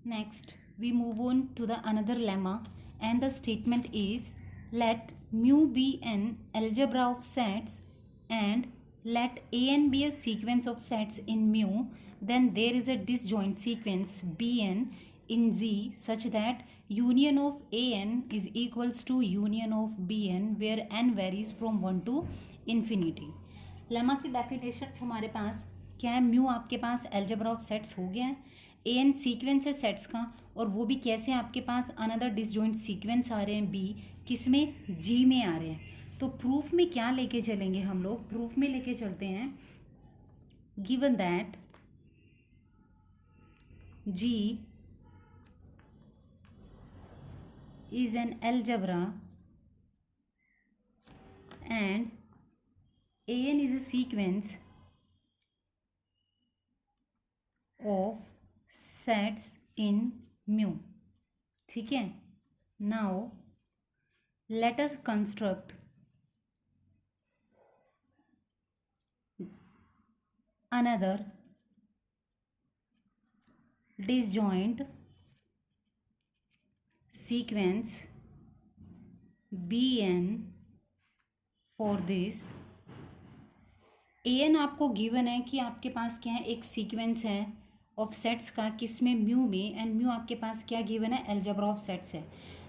Next, we move on to the another lemma, and the statement is let mu be an algebra of sets and let an be a sequence of sets in mu, then there is a disjoint sequence bn in Z such that union of an is equals to union of bn where n varies from 1 to infinity. Lemma की definition हमारे पास क्या है? Mu आपके पास algebra of sets हो गया है, A N sequence है sets का, और वो भी कैसे आपके पास अनदर डिसजॉइंट सीक्वेंस आ रहे हैं बी, किस में? जी में आ रहे हैं. तो प्रूफ में क्या लेके चलेंगे हम लोग? प्रूफ में लेके चलते हैं given that G is an algebra and an is a sequence of sets in mu. ठीक है. Now let us construct another disjoint sequence bn for this. an आपको गिवन है कि आपके पास क्या है? एक सीक्वेंस है ऑफ सेट्स का, किसमें? म्यू में. एंड म्यू आपके पास क्या गिवन है? एल्जेब्रा ऑफ सेट्स है.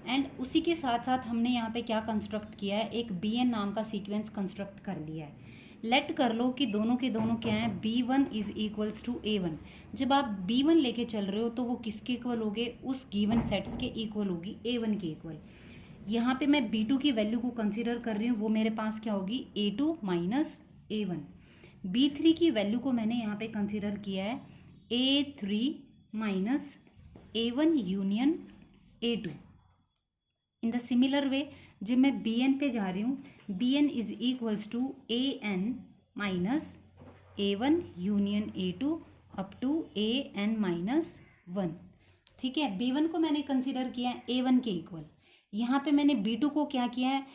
एंड उसी के साथ साथ हमने यहाँ पे क्या कंस्ट्रक्ट किया है? एक bn नाम का सीक्वेंस कंस्ट्रक्ट कर लिया है. लेट कर लो कि दोनों के दोनों क्या है? b1 is equals to a1. जब आप b1 लेके चल रहे हो तो वो किसके इक्वल होगे? उस गिवन सेट्स के इक्वल होगी, a1 के इक्वल. यहाँ पे मैं b2 की वैल्यू को कंसिडर कर रही हूँ, वो मेरे पास क्या होगी? a2 minus a1. b3 की वैल्यू को मैंने यहाँ पे कंसिडर किया है a3 minus a1 union a2. In the similar way जब मैं bn पे जा रही हूँ, bn is equals to an minus a1 union a2 up to an minus 1. ठीक है. b1 को मैंने कंसिडर किया है a1 के इक्वल. यहाँ पे मैंने b2 को क्या किया है?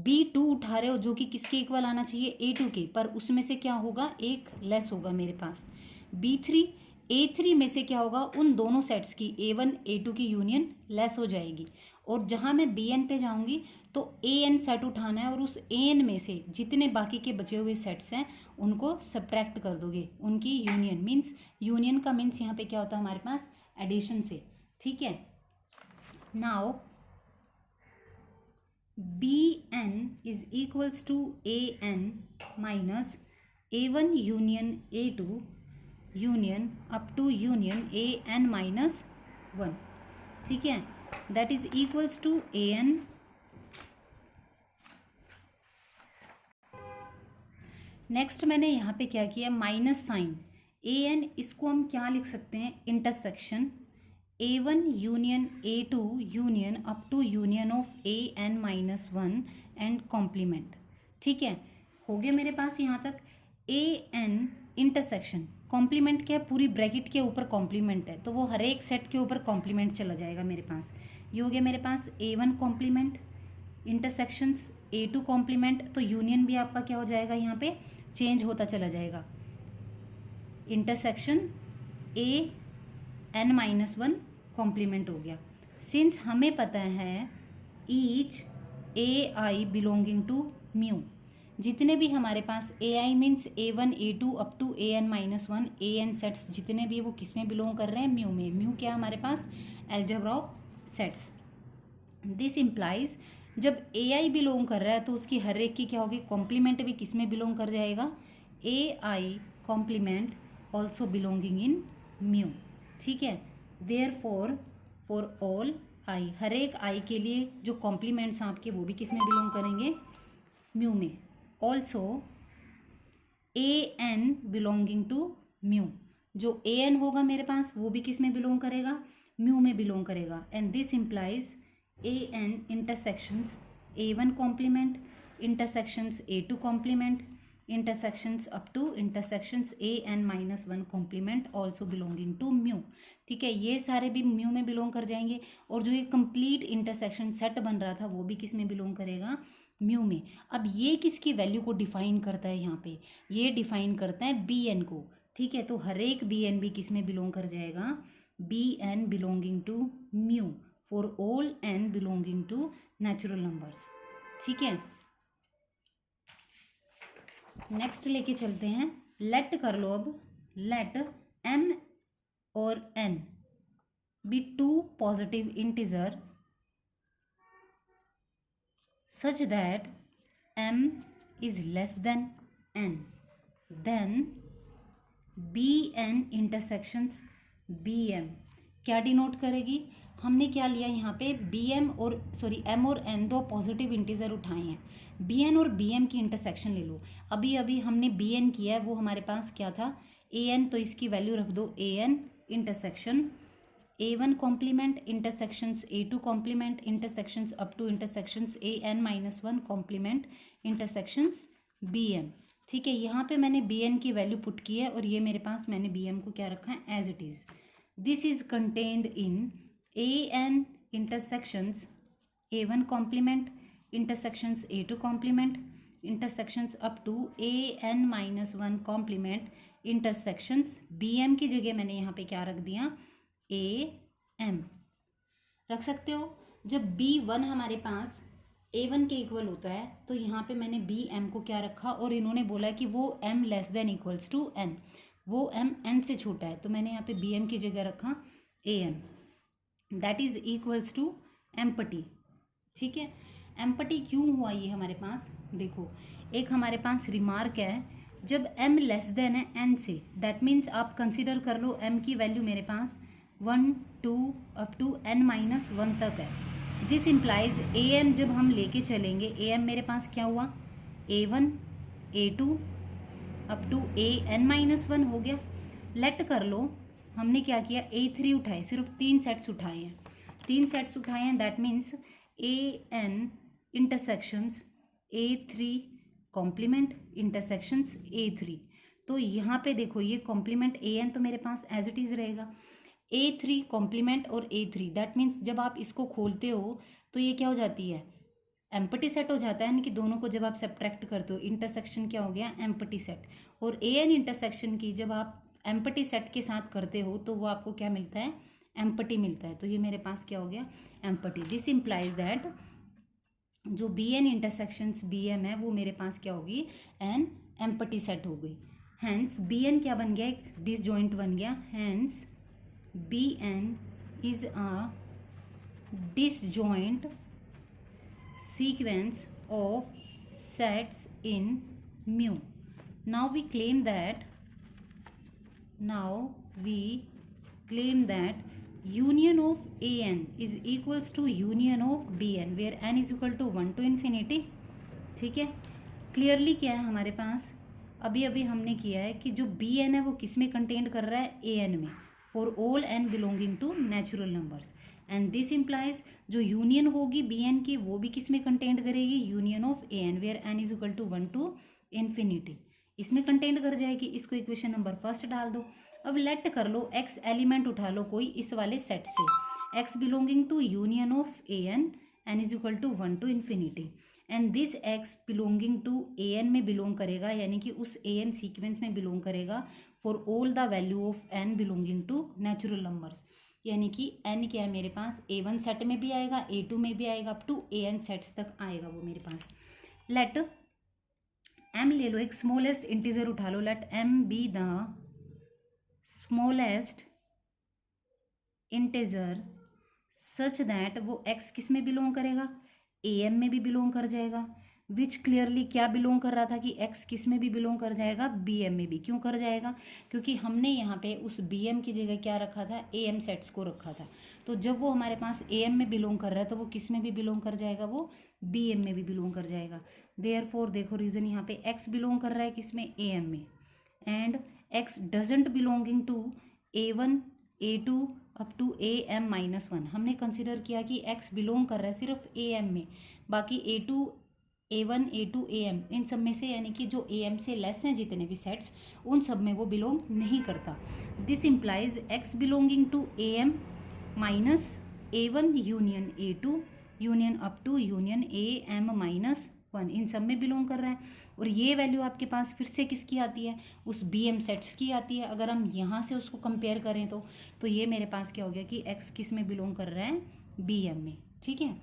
b2 उठा रहे हो जो कि किसके इक्वल आना चाहिए? a2 के, पर उसमें से क्या होगा? एक लेस होगा मेरे पास. b3 a3 में से क्या होगा? उन दोनों सेट्स की a1 a2 की यूनियन लेस हो जाएगी. और जहाँ मैं bn पे जाऊँगी तो an सेट उठाना है और उस an में से जितने बाकी के बचे हुए सेट्स हैं उनको सब्ट्रैक्ट कर दोगे. उनकी यूनियन मीन्स, यूनियन का मीन्स यहाँ पे क्या होता है हमारे पास? एडिशन से. ठीक है. Now bn is equals to an minus a1 union a2 union up to union an minus 1. ठीक है. That is equals to an. Next मैंने यहाँ पे क्या किया? माइनस साइन an, इसको हम क्या लिख सकते हैं? Intersection a1 union a2 union up to union of an minus 1 and complement. ठीक है. हो गया मेरे पास यहाँ तक. an इंटरसेक्शन, कॉम्प्लीमेंट क्या है? पूरी ब्रैकेट के ऊपर कॉम्प्लीमेंट है, तो वो हर एक सेट के ऊपर कॉम्प्लीमेंट चला जाएगा मेरे पास. ये हो गया मेरे पास a1 complement intersections a2 complement. तो यूनियन भी आपका क्या हो जाएगा? यहाँ पे चेंज होता चला जाएगा. इंटरसेक्शन an माइनस 1 कॉम्प्लीमेंट हो गया. सिंस हमें पता है each ai belonging to mu, जितने भी हमारे पास ai means a1 a2 up to an minus 1 an sets जितने भी वो किस में बिलोंग कर रहे हैं? म्यू में. म्यू क्या है हमारे पास? Algebra of sets. This implies जब ai बिलोंग कर रहा है तो उसकी हर एक की क्या होगी? कॉम्प्लीमेंट भी किस में बिलोंग कर जाएगा? ai कॉम्प्लीमेंट ऑल्सो बिलोंगिंग इन म्यू. ठीक है. देयरफॉर फॉर ऑल आई, हर एक आई के लिए जो कॉम्प्लीमेंट्स आपके वो भी किस में बिलोंग करेंगे? म्यू में. Also an belonging to mu, जो an होगा मेरे पास वो भी किस में बिलोंग करेगा? म्यू में बिलोंग करेगा. And this implies an intersections a1 complement intersections a2 complement intersections up to intersections an minus 1 complement also belonging to mu. ठीक है. ये सारे भी म्यू में बिलोंग कर जाएंगे. और जो ये कंप्लीट इंटरसेक्शन सेट बन रहा था वो भी किस में बिलोंग करेगा? म्यू में. अब ये किसकी वैल्यू को डिफाइन करता है? यहाँ पे ये डिफाइन करता है bn को. ठीक है, तो हर एक बी एन भी किस में बिलोंग कर जाएगा, B N belonging to mu for all N belonging to natural numbers. ठीक है, नेक्स्ट लेके चलते हैं, लेट कर लो अब, लेट एम और N be two positive integer such that m is less than n, then bn intersections bm क्या डिनोट करेगी, हमने क्या लिया यहाँ पे bm और m और n दो पॉजिटिव इंटीजर उठाए हैं, bn और bm की इंटरसेक्शन ले लो। अभी अभी हमने bn किया है, वो हमारे पास क्या था an, तो इसकी वैल्यू रख दो an intersection a1 complement intersections a2 complement intersections up to intersections an-1 complement intersections bm। ठीक है, यहाँ पे मैंने bn की वैल्यू पुट की है और ये मेरे पास मैंने bm को क्या रखा है as it is. This is contained in an intersections a1 complement intersections a2 complement intersections up to an-1 complement intersections bm की जगह मैंने यहाँ पे क्या रख दिया am रख सकते हो। जब b1 हमारे पास a1 के इक्वल होता है तो यहाँ पे मैंने bm को क्या रखा, और इन्होंने बोला कि वो m less than equals to n, वो m n से छोटा है, तो मैंने यहाँ पे bm की जगह रखा am, that is equals to empty. ठीक है, एम्पटी क्यों हुआ ये हमारे पास, देखो एक हमारे पास रिमार्क है, जब m लेस देन है n से, दैट मीन्स आप कंसिडर कर लो m की वैल्यू मेरे पास 1 2 अप टू n-1 तक है। दिस इम्प्लाइज am जब हम लेके चलेंगे, am मेरे पास क्या हुआ a1 a2 up to an-1 हो गया। लेट कर लो, हमने क्या किया a3 उठाए, सिर्फ 3 सेट्स उठाए हैं, 3 सेट्स उठाए हैं, that means an intersections a3 complement intersections a3। तो यहाँ पे देखो ये कॉम्प्लीमेंट an तो मेरे पास एज इट इज़ रहेगा, a3 कॉम्प्लीमेंट और a3, दैट मीन्स जब आप इसको खोलते हो तो ये क्या हो जाती है एम्पटी सेट हो जाता है, यानी कि दोनों को जब आप सब्ट्रैक्ट करते हो इंटरसेक्शन क्या हो गया एम्पटी सेट, और an इंटरसेक्शन की जब आप एम्पटी सेट के साथ करते हो तो वो आपको क्या मिलता है एम्पटी मिलता है, तो ये मेरे पास क्या हो गया एम्पटी। दिस इम्प्लाइज दैट जो bn इंटरसेक्शंस bm है वो मेरे पास क्या होगी एन एम्पटी सेट हो गई। हैंस bn क्या बन गया, एक डिसजॉइंट बन गया, hence bn is a disjoint sequence of sets in mu. Now we claim that union of an is equals to union of bn where n is equal to 1 to infinity। ठीक है, clearly क्या है हमारे पास, अभी अभी हमने किया है कि जो bn है वो किस में कंटेंट कर रहा है an में, for all n belonging to natural numbers, and this implies जो यूनियन होगी bn की वो भी किस में कंटेंट करेगी union of an where n is equal to 1 to infinity, इसमें कंटेंट कर जाएगी। इसको इक्वेशन नंबर फर्स्ट डाल दो। अब लेट कर लो x एलिमेंट उठा लो कोई इस वाले सेट से, x belonging to union of an n is equal to 1 to infinity, and this x belonging to an में बिलोंग करेगा, यानी कि उस an सीक्वेंस में बिलोंग करेगा for all the value of n belonging to natural numbers, यानी कि n क्या है मेरे पास a1 सेट में भी आएगा a2 में भी आएगा अप टू an सेट्स तक आएगा वो मेरे पास। लेट m ले लो, एक स्मॉलेस्ट इंटीजर उठा लो, let m be the smallest integer such that वो x किस में बिलोंग करेगा am में भी बिलोंग कर जाएगा, विच क्लियरली क्या बिलोंग कर रहा था कि x किस में भी बिलोंग कर जाएगा bm में भी। क्यों कर जाएगा, क्योंकि हमने यहाँ पे उस bm की जगह क्या रखा था am सेट्स को रखा था, तो जब वो हमारे पास am में बिलोंग कर रहा है तो वो किस में भी बिलोंग कर जाएगा वो bm में भी बिलोंग कर जाएगा। देयरफॉर देखो रीज़न यहाँ पे x बिलोंग कर रहा है किस में am में, and x doesn't belonging to a1 a2 up to am-1, हमने कंसिडर किया कि x बिलोंग कर रहा है सिर्फ am में, बाकी a2 a1 a2 am इन सब में से, यानी कि जो am से लेस हैं जितने भी सेट्स उन सब में वो बिलोंग नहीं करता। This implies x belonging to am minus a1 union a2 union up to union am-1 1 इन सब में बिलोंग कर रहा है। और ये वैल्यू आपके पास फिर से किसकी आती है, उस बी एम सेट्स की आती है। अगर हम यहाँ से उसको कंपेयर करें तो ये मेरे पास क्या हो गया कि एक्स किस में बिलोंग कर रहा है, बी एम में। ठीक है,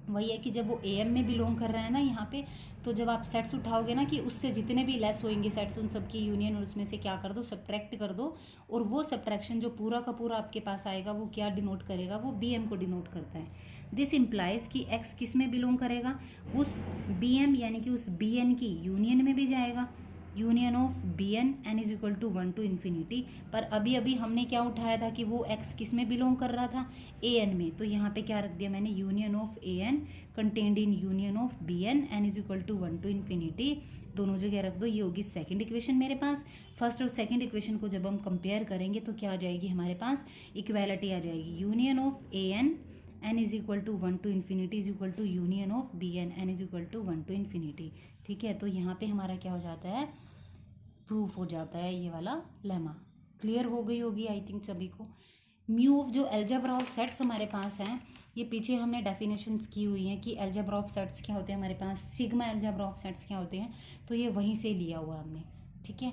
वही है कि जब वो ए एम में बिलोंग कर रहा है ना यहाँ पे, तो जब आप सेट्स उठाओगे ना कि उससे जितने भी लेस होंगे सेट्स उन सब की यूनियन, और उसमें से क्या कर दो, सब्ट्रैक्ट कर दो। और वो सब्ट्रैक्शन जो पूरा का पूरा आपके पास आएगा वो क्या डिनोट करेगा, वो बी एम को डिनोट करता है। दिस इम्प्लाइज कि एक्स किस में बिलोंग करेगा, उस बी एम यानी कि उस बी एन की यूनियन में भी जाएगा, union of B n n is equal to 1 to infinity. पर अभी अभी हमने क्या उठाया था कि वो एक्स किस में बिलोंग कर रहा था, ए एन में। तो यहाँ पे क्या रख दिया मैंने, union of A n contained in union of B n n is equal to 1 to infinity, दोनों जगह रख दो। ये होगी सेकंड इक्वेशन मेरे पास। फर्स्ट और सेकंड इक्वेशन को जब हम कंपेयर करेंगे तो क्या आ जाएगी हमारे पास, इक्वालिटी आ जाएगी। Union of A n n is equal to 1 to infinity is equal to union of B n n is equal to 1 to infinity. ठीक है, तो यहाँ पे हमारा क्या हो जाता है, प्रूफ हो जाता है ये वाला लेमा। क्लियर हो गई होगी आई थिंक सभी को। म्यू ऑफ जो अलजेब्रा ऑफ सेट्स हमारे पास हैं, ये पीछे हमने डेफिनेशंस की हुई हैं कि अलजेब्रा ऑफ सेट्स क्या होते हैं हमारे पास, सिग्मा अलजेब्रा ऑफ सेट्स क्या होते हैं, तो ये वहीं से लिया हुआ हमने। ठीक है,